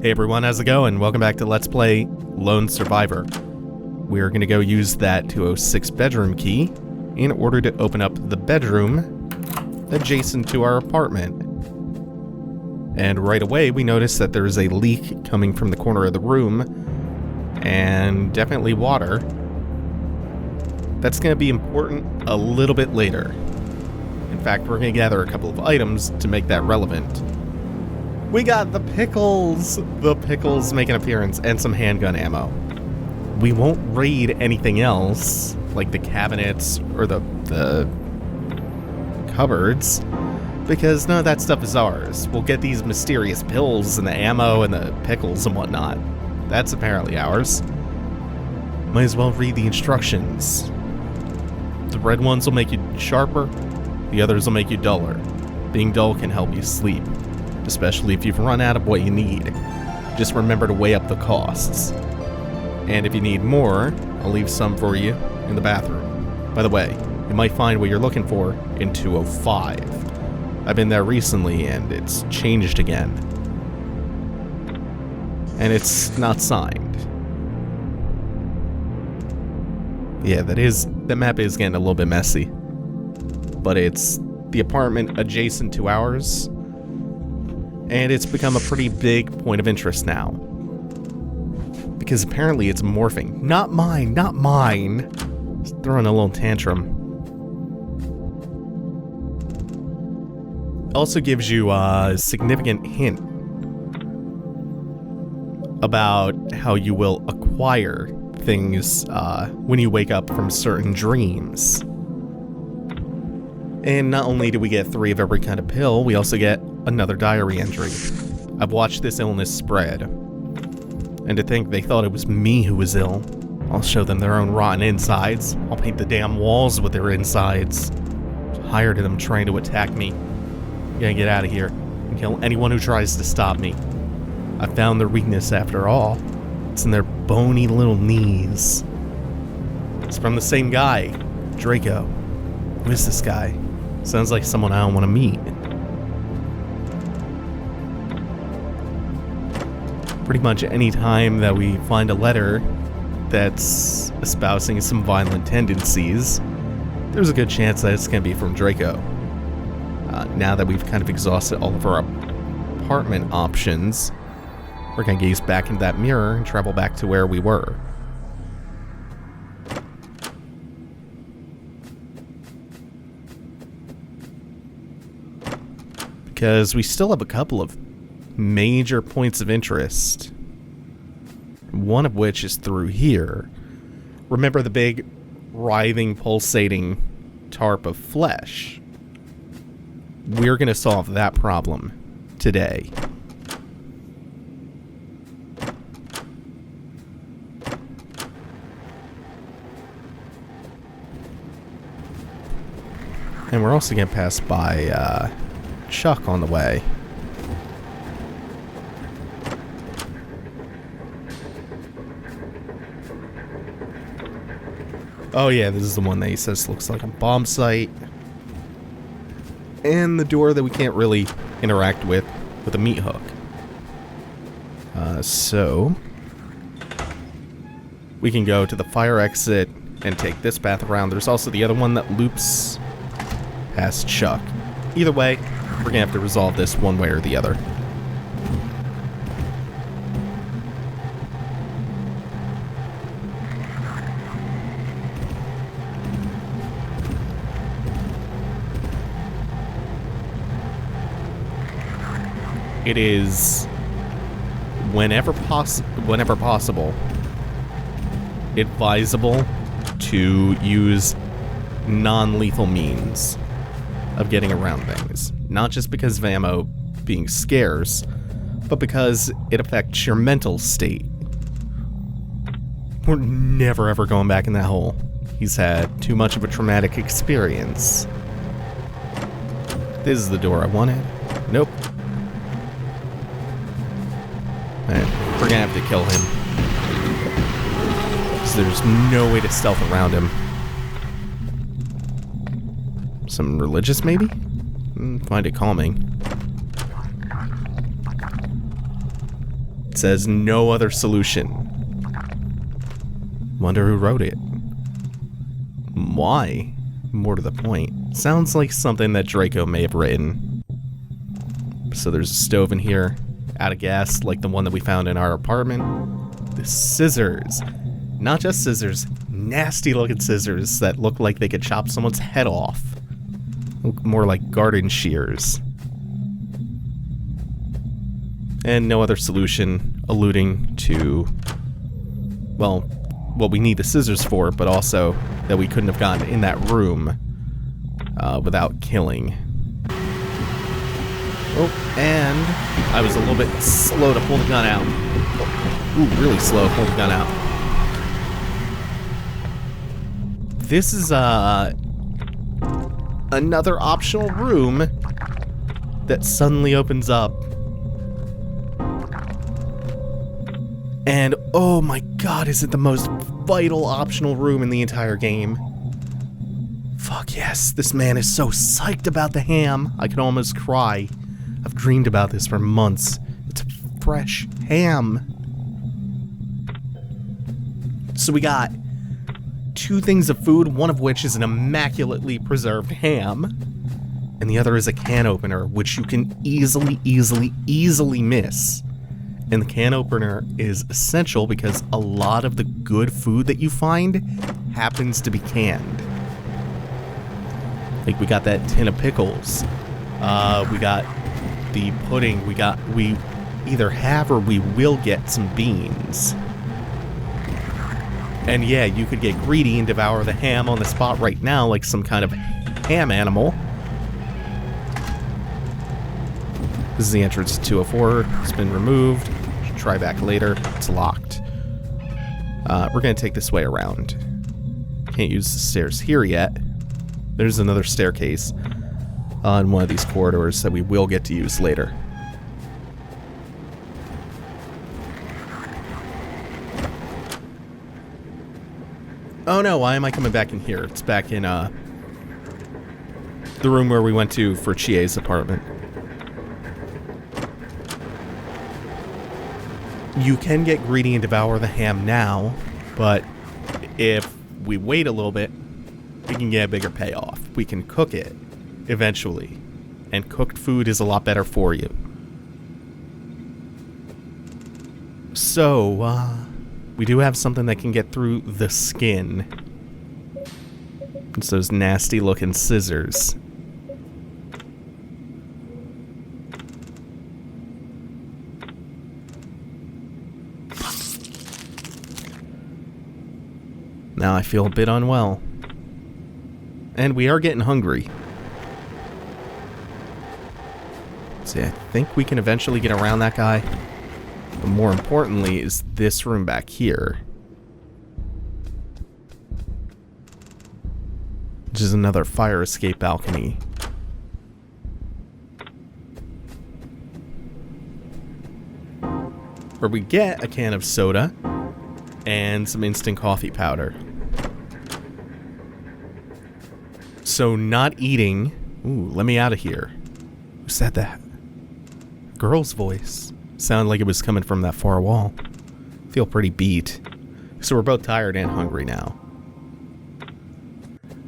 Hey everyone, how's it going? Welcome back to Let's Play Lone Survivor. We're going to go use that 206 bedroom key in order to open up the bedroom adjacent to our apartment. And right away we notice that there's a leak coming from the corner of the room, and definitely water. That's going to be important a little bit later. In fact, we're going to gather a couple of items to make that relevant. We got the Pickles! The Pickles make an appearance, and some handgun ammo. We won't raid anything else, like the cabinets or the cupboards, because none of that stuff is ours. We'll get these mysterious pills and the ammo and the pickles and whatnot. That's apparently ours. Might as well read the instructions. The red ones will make you sharper, the others will make you duller. Being dull can help you sleep, especially if you've run out of what you need. Just remember to weigh up the costs. And if you need more, I'll leave some for you in the bathroom. By the way, you might find what you're looking for in 205. I've been there recently and it's changed again. And it's not signed. Yeah, that map is getting a little bit messy. But it's the apartment adjacent to ours, and it's become a pretty big point of interest now. Because apparently it's morphing. Not mine, not mine! Just throwing a little tantrum. Also gives you a significant hint about how you will acquire things when you wake up from certain dreams. And not only do we get 3 of every kind of pill, we also get another diary entry. I've watched this illness spread. And to think they thought it was me who was ill. I'll show them their own rotten insides. I'll paint the damn walls with their insides. Tired of them trying to attack me. Gotta get out of here and kill anyone who tries to stop me. I found their weakness after all. It's in their bony little knees. It's from the same guy, Draco. Who is this guy? Sounds like someone I don't want to meet. Pretty much any time that we find a letter that's espousing some violent tendencies, there's a good chance that it's going to be from Draco. Now that we've kind of exhausted all of our apartment options, we're going to gaze back into that mirror and travel back to where we were. Because we still have a couple of major points of interest. One of which is through here. Remember the big, writhing, pulsating tarp of flesh? We're going to solve that problem today. And we're also going to pass by Chuck on the way. Oh yeah, this is the one that he says looks like a bomb site. And the door that we can't really interact with a meat hook. So we can go to the fire exit and take this path around. There's also the other one that loops past Chuck. Either way, we're gonna have to resolve this one way or the other. It is whenever possible advisable to use non-lethal means of getting around things. Not just because of ammo being scarce, but because it affects your mental state. We're never ever going back in that hole. He's had too much of a traumatic experience. This is the door I wanted. Nope. And we're gonna have to kill him. Because there's no way to stealth around him. Some religious, maybe? Find it calming. It says no other solution. Wonder who wrote it. Why? More to the point. Sounds like something that Draco may have written. So there's a stove in here. Out of gas, like the one that we found in our apartment. The scissors. Not just scissors. Nasty looking scissors that look like they could chop someone's head off. Look more like garden shears. And no other solution, alluding to, well, what we need the scissors for, but also that we couldn't have gotten in that room without killing. Oh, and I was a little bit slow to pull the gun out. Ooh, really slow to pull the gun out. This is another optional room that suddenly opens up. And oh my god, is it the most vital optional room in the entire game? Fuck yes, this man is so psyched about the ham, I can almost cry. I've dreamed about this for months. It's fresh ham. So we got 2 things of food, one of which is an immaculately preserved ham, and the other is a can opener, which you can easily miss. And the can opener is essential because a lot of the good food that you find happens to be canned. Like we got that tin of pickles. We got the pudding. We either have or we will get some beans. And yeah, you could get greedy and devour the ham on the spot right now like some kind of ham animal. This is the entrance to 204. It's been removed. Should try back later. It's locked. We're going to take this way around. Can't use the stairs here yet. There's another staircase on one of these corridors that we will get to use later. Oh no, why am I coming back in here? It's back in the room where we went to for Chie's apartment. You can get greedy and devour the ham now, but if we wait a little bit, we can get a bigger payoff. We can cook it eventually, and cooked food is a lot better for you. So, we do have something that can get through the skin. It's those nasty looking scissors. Now I feel a bit unwell. And we are getting hungry. See, I think we can eventually get around that guy. But more importantly is this room back here. Which is another fire escape balcony. Where we get a can of soda and some instant coffee powder. So not eating... Ooh, let me out of here. Who said that? Girl's voice. Sounded like it was coming from that far wall. Feel pretty beat. So we're both tired and hungry now.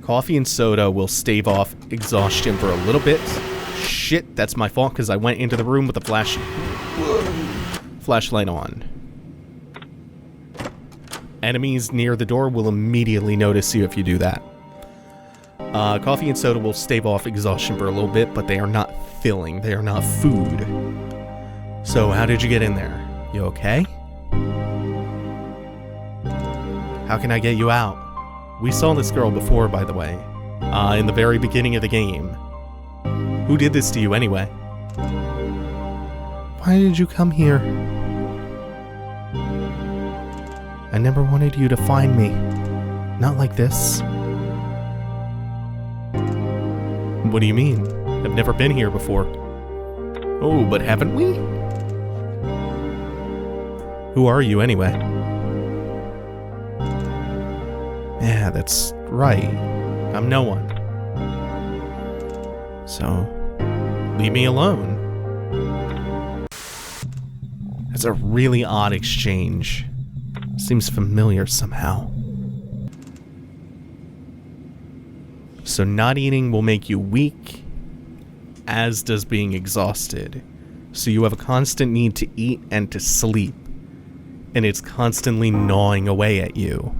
Coffee and soda will stave off exhaustion for a little bit. Shit, that's my fault because I went into the room with the flashlight on. Enemies near the door will immediately notice you if you do that. Coffee and soda will stave off exhaustion for a little bit, but they are not filling. They are not food. So, how did you get in there? You okay? How can I get you out? We saw this girl before, by the way. In the very beginning of the game. Who did this to you anyway? Why did you come here? I never wanted you to find me. Not like this. What do you mean? I've never been here before. Oh, but haven't we? Who are you anyway? Yeah, that's right. I'm no one. So, leave me alone. It's a really odd exchange. Seems familiar somehow. So not eating will make you weak, as does being exhausted. So you have a constant need to eat and to sleep, and it's constantly gnawing away at you.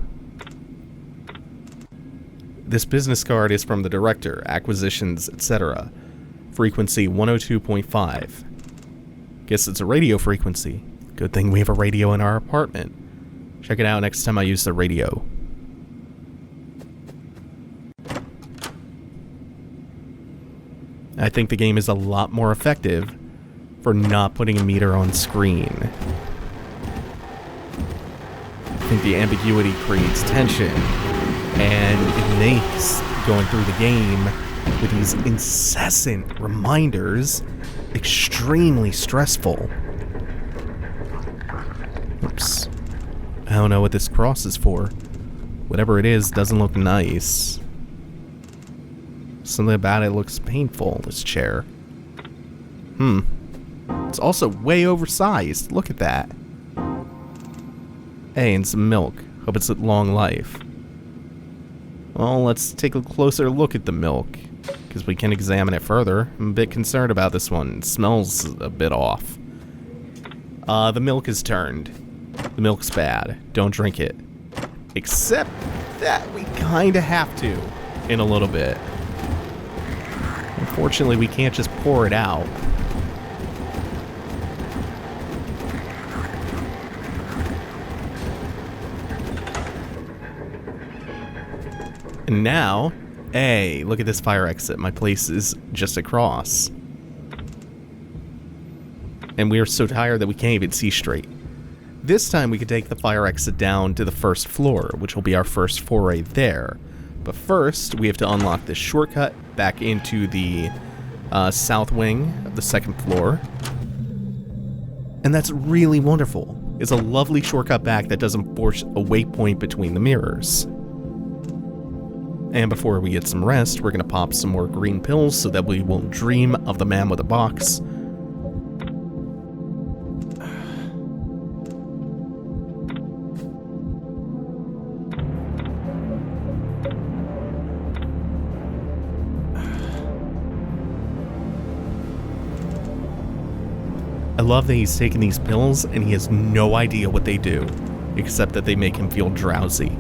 This business card is from the director, acquisitions, etc. Frequency 102.5. Guess it's a radio frequency. Good thing we have a radio in our apartment. Check it out next time I use the radio. I think the game is a lot more effective for not putting a meter on screen. I think the ambiguity creates tension, and it makes going through the game with these incessant reminders extremely stressful. Oops. I don't know what this cross is for. Whatever it is doesn't look nice. Something about it looks painful, this chair. It's also way oversized. Look at that. Hey, and some milk. Hope it's at long life. Well, let's take a closer look at the milk, because we can examine it further. I'm a bit concerned about this one. It smells a bit off. The milk is turned. The milk's bad. Don't drink it. Except that we kinda have to, in a little bit. Unfortunately, we can't just pour it out. And now, hey, look at this fire exit. My place is just across. And we are so tired that we can't even see straight. This time we can take the fire exit down to the first floor, which will be our first foray there. But first, we have to unlock this shortcut back into the south wing of the second floor. And that's really wonderful. It's a lovely shortcut back that doesn't force a waypoint between the mirrors. And before we get some rest, we're going to pop some more green pills so that we won't dream of the man with a box. I love that he's taking these pills and he has no idea what they do, except that they make him feel drowsy.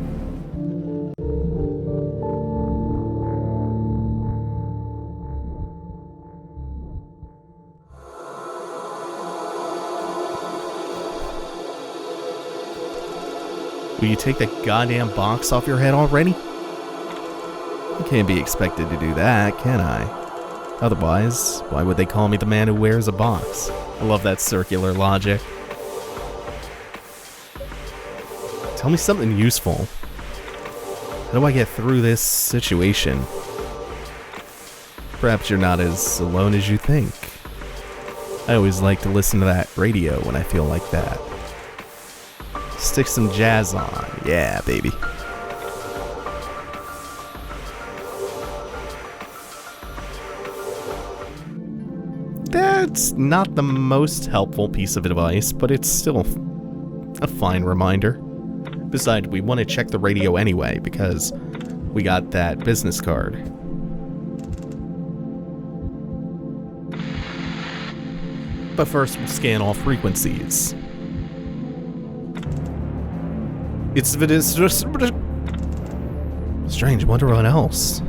Will you take that goddamn box off your head already? I can't be expected to do that, can I? Otherwise, why would they call me the man who wears a box? I love that circular logic. Tell me something useful. How do I get through this situation? Perhaps you're not as alone as you think. I always like to listen to that radio when I feel like that. Stick some jazz on. Yeah, baby. That's not the most helpful piece of advice, but it's still a fine reminder. Besides, we want to check the radio anyway, because we got that business card. But first, we'll scan all frequencies. It's strange, wonder what else.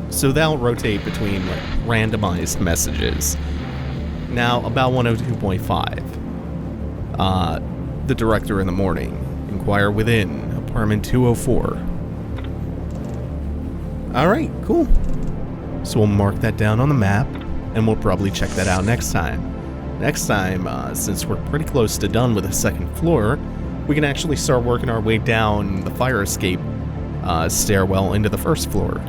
So they'll rotate between like randomized messages. Now, about 102.5. The director in the morning. Inquire within. Apartment 204. Alright, cool. So we'll mark that down on the map, and we'll probably check that out next time. Next time, since we're pretty close to done with the second floor, we can actually start working our way down the fire escape stairwell into the first floor.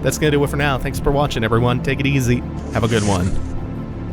That's going to do it for now. Thanks for watching, everyone. Take it easy. Have a good one.